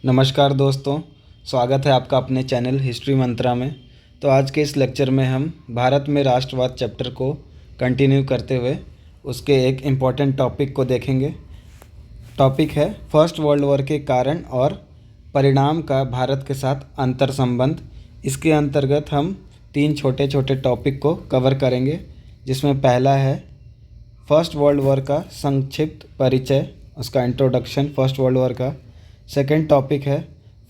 नमस्कार दोस्तों, स्वागत है आपका अपने चैनल हिस्ट्री मंत्रा में। तो आज के इस लेक्चर में हम भारत में राष्ट्रवाद चैप्टर को कंटिन्यू करते हुए उसके एक इम्पॉर्टेंट टॉपिक को देखेंगे। टॉपिक है फर्स्ट वर्ल्ड वॉर के कारण और परिणाम का भारत के साथ अंतर संबंध। इसके अंतर्गत हम 3 छोटे छोटे टॉपिक को कवर करेंगे, जिसमें पहला है फर्स्ट वर्ल्ड वॉर का संक्षिप्त परिचय, उसका इंट्रोडक्शन फर्स्ट वर्ल्ड वॉर का। सेकंड टॉपिक है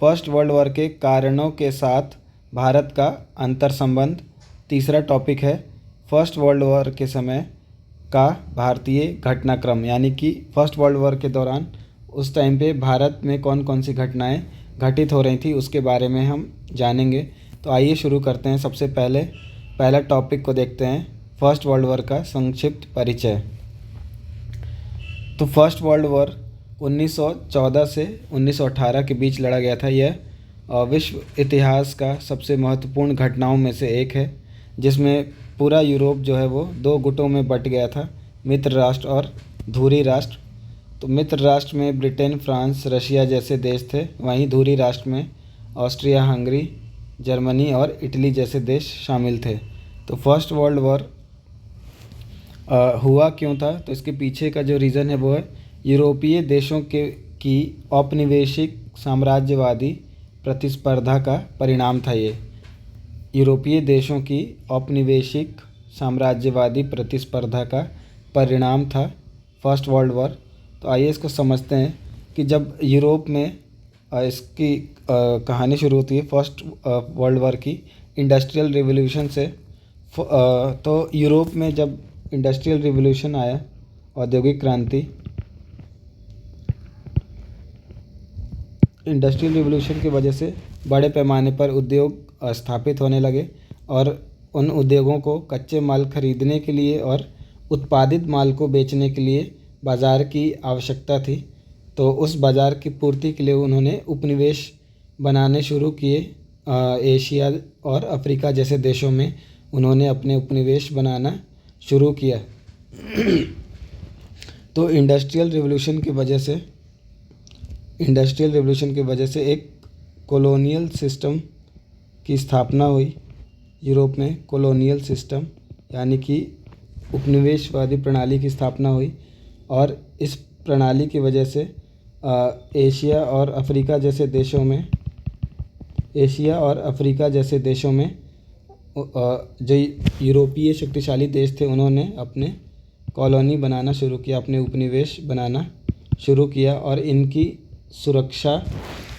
फर्स्ट वर्ल्ड वॉर के कारणों के साथ भारत का अंतर संबंध। तीसरा टॉपिक है फर्स्ट वर्ल्ड वॉर के समय का भारतीय घटनाक्रम, यानी कि फर्स्ट वर्ल्ड वॉर के दौरान उस टाइम पे भारत में कौन कौन सी घटनाएं घटित हो रही थी उसके बारे में हम जानेंगे। तो आइए शुरू करते हैं। सबसे पहले पहला टॉपिक को देखते हैं, फर्स्ट वर्ल्ड वॉर का संक्षिप्त परिचय। तो फर्स्ट वर्ल्ड वॉर 1914 से 1918 के बीच लड़ा गया था। यह विश्व इतिहास का सबसे महत्वपूर्ण घटनाओं में से एक है, जिसमें पूरा यूरोप जो है वो 2 गुटों में बट गया था, मित्र राष्ट्र और धुरी राष्ट्र। तो मित्र राष्ट्र में ब्रिटेन, फ्रांस, रशिया जैसे देश थे, वहीं धुरी राष्ट्र में ऑस्ट्रिया, हंगरी, जर्मनी और इटली जैसे देश शामिल थे। तो फर्स्ट वर्ल्ड वॉर हुआ क्यों था? तो इसके पीछे का जो रीज़न है वो है यूरोपीय देशों की औपनिवेशिक साम्राज्यवादी प्रतिस्पर्धा का परिणाम था। ये यूरोपीय देशों की औपनिवेशिक साम्राज्यवादी प्रतिस्पर्धा का परिणाम था फर्स्ट वर्ल्ड वॉर। तो आइए इसको समझते हैं कि जब यूरोप में इसकी कहानी शुरू होती है फर्स्ट वर्ल्ड वॉर की इंडस्ट्रियल रिवॉल्यूशन से। तो यूरोप में जब इंडस्ट्रियल रिवॉल्यूशन आया, औद्योगिक क्रांति, इंडस्ट्रियल रिवॉल्यूशन की वजह से बड़े पैमाने पर उद्योग स्थापित होने लगे और उन उद्योगों को कच्चे माल खरीदने के लिए और उत्पादित माल को बेचने के लिए बाज़ार की आवश्यकता थी। तो उस बाज़ार की पूर्ति के लिए उन्होंने उपनिवेश बनाने शुरू किए। एशिया और अफ्रीका जैसे देशों में उन्होंने अपने उपनिवेश बनाना शुरू किया। तो इंडस्ट्रियल रिवॉल्यूशन की वजह से एक कॉलोनियल सिस्टम की स्थापना हुई यूरोप में। कॉलोनियल सिस्टम यानी कि उपनिवेशवादी प्रणाली की स्थापना हुई और इस प्रणाली की वजह से एशिया और अफ्रीका जैसे देशों में जो यूरोपीय शक्तिशाली देश थे उन्होंने अपने कॉलोनी बनाना शुरू किया, अपने उपनिवेश बनाना शुरू किया और इनकी सुरक्षा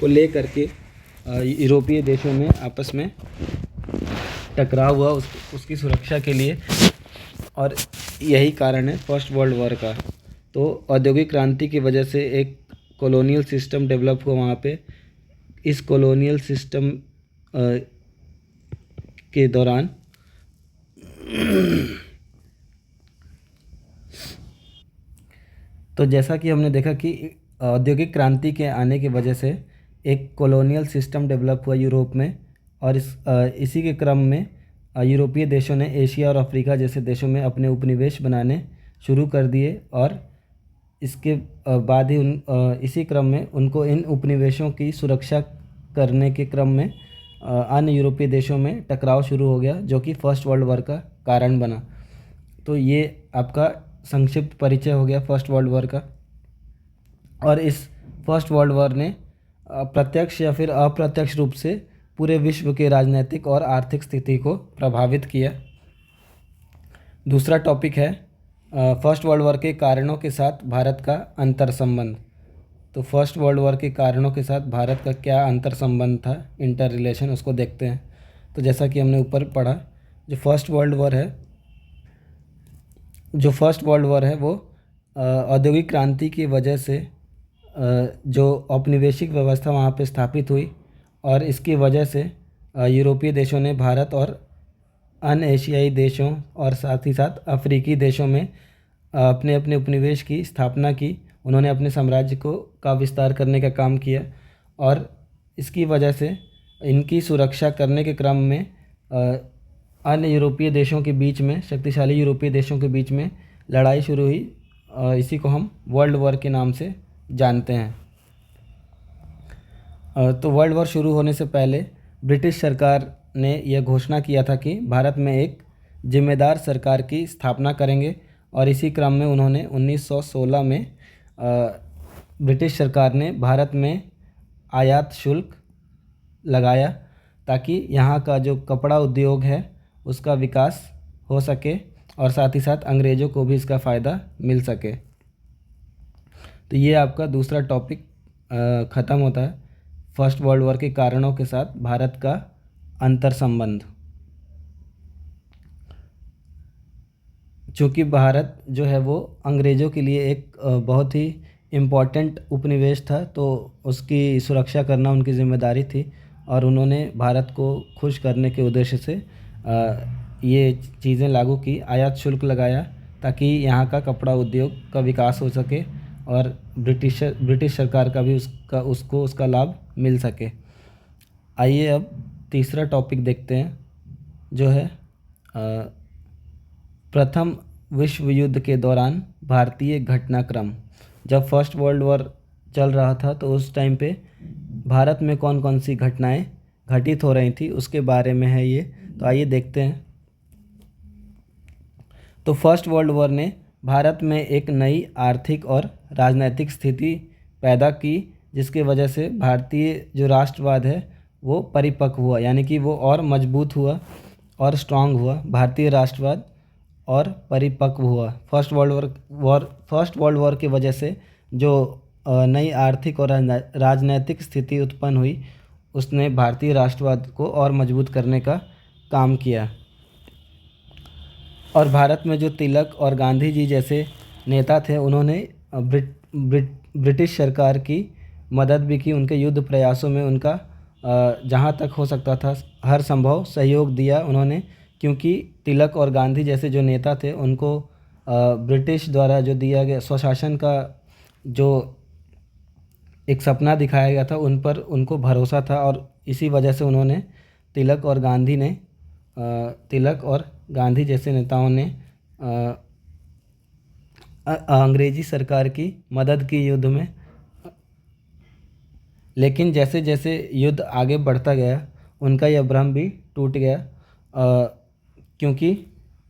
को लेकर के यूरोपीय देशों में आपस में टकराव हुआ उसकी सुरक्षा के लिए, और यही कारण है फर्स्ट वर्ल्ड वॉर का। तो औद्योगिक क्रांति की वजह से एक कॉलोनियल सिस्टम डेवलप हुआ वहाँ पे। इस कॉलोनियल सिस्टम के दौरान तो जैसा कि हमने देखा कि औद्योगिक क्रांति के आने की वजह से एक कॉलोनियल सिस्टम डेवलप हुआ यूरोप में, और इसी के क्रम में यूरोपीय देशों ने एशिया और अफ्रीका जैसे देशों में अपने उपनिवेश बनाने शुरू कर दिए। और इसके बाद ही इसी क्रम में उनको इन उपनिवेशों की सुरक्षा करने के क्रम में अन्य यूरोपीय देशों में टकराव शुरू हो गया, जो कि फर्स्ट वर्ल्ड वॉर का कारण बना। तो ये आपका संक्षिप्त परिचय हो गया फर्स्ट वर्ल्ड वॉर का। और इस फर्स्ट वर्ल्ड वॉर ने प्रत्यक्ष या फिर अप्रत्यक्ष रूप से पूरे विश्व के राजनीतिक और आर्थिक स्थिति को प्रभावित किया। दूसरा टॉपिक है फर्स्ट वर्ल्ड वॉर के कारणों के साथ भारत का अंतर संबंध। तो फर्स्ट वर्ल्ड वॉर के कारणों के साथ भारत का क्या अंतर संबंध था, इंटर रिलेशन, उसको देखते हैं। तो जैसा कि हमने ऊपर पढ़ा, जो फर्स्ट वर्ल्ड वॉर है वो औद्योगिक क्रांति की वजह से जो औपनिवेशिक व्यवस्था वहाँ पे स्थापित हुई, और इसकी वजह से यूरोपीय देशों ने भारत और अन्य एशियाई देशों और साथ ही साथ अफ्रीकी देशों में अपने अपने उपनिवेश की स्थापना की। उन्होंने अपने साम्राज्य का विस्तार करने का काम किया, और इसकी वजह से इनकी सुरक्षा करने के क्रम में अन्य यूरोपीय देशों के बीच में, शक्तिशाली यूरोपीय देशों के बीच में लड़ाई शुरू हुई। इसी को हम वर्ल्ड वॉर के नाम से जानते हैं। तो वर्ल्ड वॉर शुरू होने से पहले ब्रिटिश सरकार ने यह घोषणा किया था कि भारत में एक जिम्मेदार सरकार की स्थापना करेंगे, और इसी क्रम में उन्होंने 1916 में ब्रिटिश सरकार ने भारत में आयात शुल्क लगाया ताकि यहाँ का जो कपड़ा उद्योग है उसका विकास हो सके और साथ ही साथ अंग्रेज़ों को भी इसका फ़ायदा मिल सके। तो ये आपका दूसरा टॉपिक ख़त्म होता है, फर्स्ट वर्ल्ड वॉर के कारणों के साथ भारत का अंतर संबंध। चूँकि भारत जो है वो अंग्रेज़ों के लिए एक बहुत ही इम्पॉर्टेंट उपनिवेश था, तो उसकी सुरक्षा करना उनकी ज़िम्मेदारी थी, और उन्होंने भारत को खुश करने के उद्देश्य से ये चीज़ें लागू की, आयात शुल्क लगाया ताकि यहाँ का कपड़ा उद्योग का विकास हो सके और ब्रिटिश सरकार का भी उसका लाभ मिल सके। आइए अब तीसरा टॉपिक देखते हैं, जो है प्रथम विश्व युद्ध के दौरान भारतीय घटनाक्रम। जब फर्स्ट वर्ल्ड वॉर चल रहा था तो उस टाइम पे भारत में कौन कौन सी घटनाएं घटित हो रही थी उसके बारे में है ये। तो आइए देखते हैं। तो फर्स्ट वर्ल्ड वॉर ने भारत में एक नई आर्थिक और राजनीतिक स्थिति पैदा की, जिसके वजह से भारतीय जो राष्ट्रवाद है वो परिपक्व हुआ, यानी कि वो और मजबूत हुआ और स्ट्रांग हुआ। भारतीय राष्ट्रवाद और परिपक्व हुआ। फर्स्ट वर्ल्ड वॉर की वजह से जो नई आर्थिक और राजनीतिक स्थिति उत्पन्न हुई उसने भारतीय राष्ट्रवाद को और मजबूत करने का काम किया। और भारत में जो तिलक और गांधी जी जैसे नेता थे उन्होंने ब्रिटिश सरकार की मदद भी की, उनके युद्ध प्रयासों में उनका जहाँ तक हो सकता था हर संभव सहयोग दिया उन्होंने, क्योंकि तिलक और गांधी जैसे जो नेता थे उनको ब्रिटिश द्वारा जो दिया गया स्वशासन का जो एक सपना दिखाया गया था उन पर उनको भरोसा था, और इसी वजह से उन्होंने तिलक और गांधी जैसे नेताओं ने अंग्रेजी सरकार की मदद की युद्ध में। लेकिन जैसे जैसे युद्ध आगे बढ़ता गया उनका यह भ्रम भी टूट गया, क्योंकि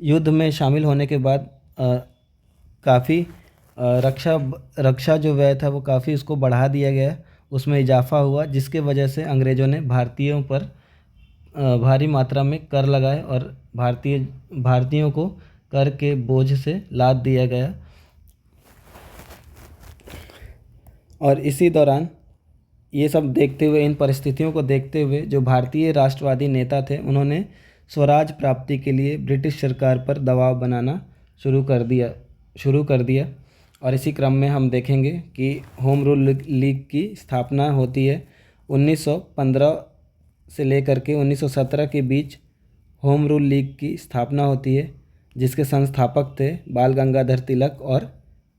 युद्ध में शामिल होने के बाद काफ़ी रक्षा जो व्यय था वो काफ़ी उसको बढ़ा दिया गया, उसमें इजाफा हुआ, जिसके वजह से अंग्रेज़ों ने भारतीयों पर भारी मात्रा में कर लगाए और भारतीयों को कर के बोझ से लाद दिया गया। और इसी दौरान ये सब देखते हुए, इन परिस्थितियों को देखते हुए जो भारतीय राष्ट्रवादी नेता थे उन्होंने स्वराज प्राप्ति के लिए ब्रिटिश सरकार पर दबाव बनाना शुरू कर दिया। और इसी क्रम में हम देखेंगे कि होम रूल लीग की स्थापना होती है। 1915 से लेकर के 1917 के बीच होम रूल लीग की स्थापना होती है, जिसके संस्थापक थे बाल गंगाधर तिलक और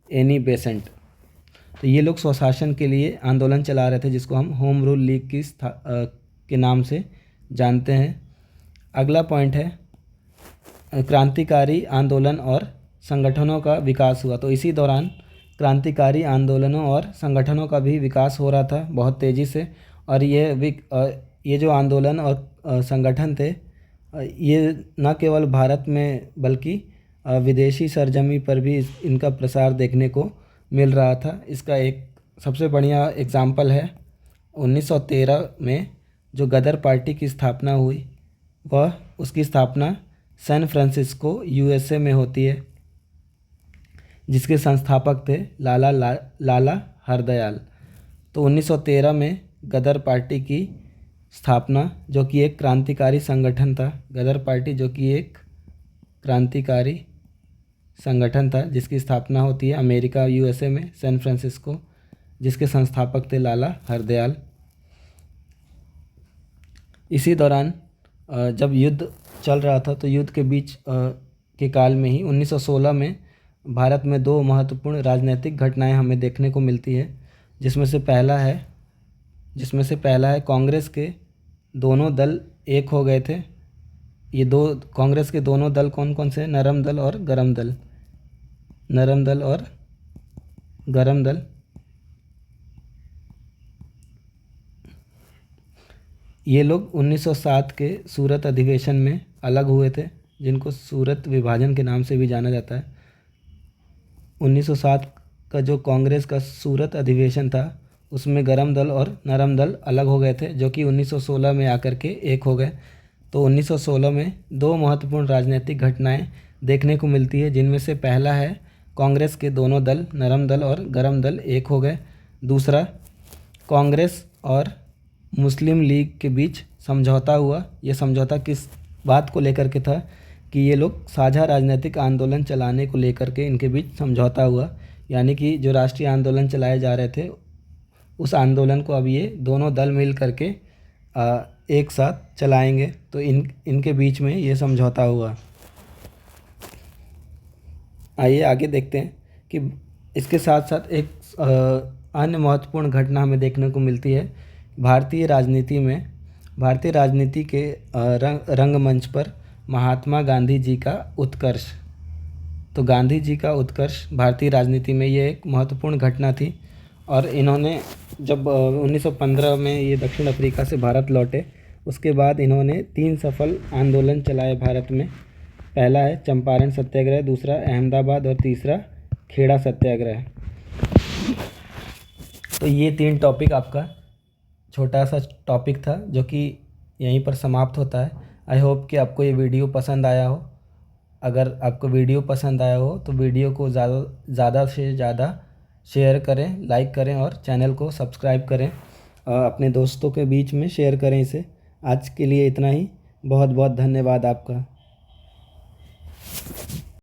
एनी बेसेंट। तो ये लोग स्वशासन के लिए आंदोलन चला रहे थे, जिसको हम होम रूल लीग के नाम से जानते हैं। अगला पॉइंट है क्रांतिकारी आंदोलन और संगठनों का विकास हुआ। तो इसी दौरान क्रांतिकारी आंदोलनों और संगठनों का भी विकास हो रहा था बहुत तेज़ी से, और ये जो आंदोलन और संगठन थे ये न केवल भारत में बल्कि विदेशी सरजमी पर भी इनका प्रसार देखने को मिल रहा था। इसका एक सबसे बढ़िया एग्जाम्पल है 1913 में जो गदर पार्टी की स्थापना हुई, वह उसकी स्थापना सैन फ्रांसिस्को यूएसए में होती है, जिसके संस्थापक थे लाला हरदयाल। तो 1913 में गदर पार्टी की स्थापना, जो कि एक क्रांतिकारी संगठन था, गदर पार्टी जो कि एक क्रांतिकारी संगठन था जिसकी स्थापना होती है अमेरिका यूएसए में सैन फ्रांसिस्को, जिसके संस्थापक थे लाला हरदयाल। इसी दौरान जब युद्ध चल रहा था तो युद्ध के बीच के काल में ही 1916 में भारत में दो महत्वपूर्ण राजनीतिक घटनाएं हमें देखने को मिलती है, जिसमें से पहला है कांग्रेस के दोनों दल एक हो गए थे। ये दो कांग्रेस के दोनों दल कौन कौन से? नरम दल और गरम दल। नरम दल और गरम दल। ये लोग 1907 के सूरत अधिवेशन में अलग हुए थे, जिनको सूरत विभाजन के नाम से भी जाना जाता है। 1907 का जो कांग्रेस का सूरत अधिवेशन था, उसमें गरम दल और नरम दल अलग हो गए थे, जो कि 1916 में आकर के एक हो गए। तो 1916 में दो महत्वपूर्ण राजनीतिक घटनाएं देखने को मिलती है, जिनमें से पहला है कांग्रेस के दोनों दल, नरम दल और गरम दल, एक हो गए। दूसरा, कांग्रेस और मुस्लिम लीग के बीच समझौता हुआ। ये समझौता किस बात को लेकर के था कि ये लोग साझा राजनीतिक आंदोलन चलाने को लेकर के इनके बीच समझौता हुआ, यानी कि जो राष्ट्रीय आंदोलन चलाए जा रहे थे, उस आंदोलन को अब ये दोनों दल मिल करके एक साथ चलाएंगे। तो इनके बीच में ये समझौता हुआ। आइए आगे देखते हैं कि इसके साथ साथ एक अन्य महत्वपूर्ण घटना हमें देखने को मिलती है भारतीय राजनीति के रंगमंच पर महात्मा गांधी जी का उत्कर्ष। तो गांधी जी का उत्कर्ष भारतीय राजनीति में ये एक महत्वपूर्ण घटना थी। और इन्होंने जब 1915 में ये दक्षिण अफ्रीका से भारत लौटे, उसके बाद इन्होंने 3 सफल आंदोलन चलाए भारत में। पहला है चंपारण सत्याग्रह, दूसरा अहमदाबाद और तीसरा खेड़ा सत्याग्रह। तो ये 3 टॉपिक आपका छोटा सा टॉपिक था, जो कि यहीं पर समाप्त होता है। आई होप कि आपको ये वीडियो पसंद आया हो। अगर आपको वीडियो पसंद आया हो तो वीडियो को ज़्यादा से ज़्यादा शेयर करें, लाइक करें और चैनल को सब्सक्राइब करें। अपने दोस्तों के बीच में शेयर करें इसे। आज के लिए इतना ही। बहुत बहुत धन्यवाद आपका।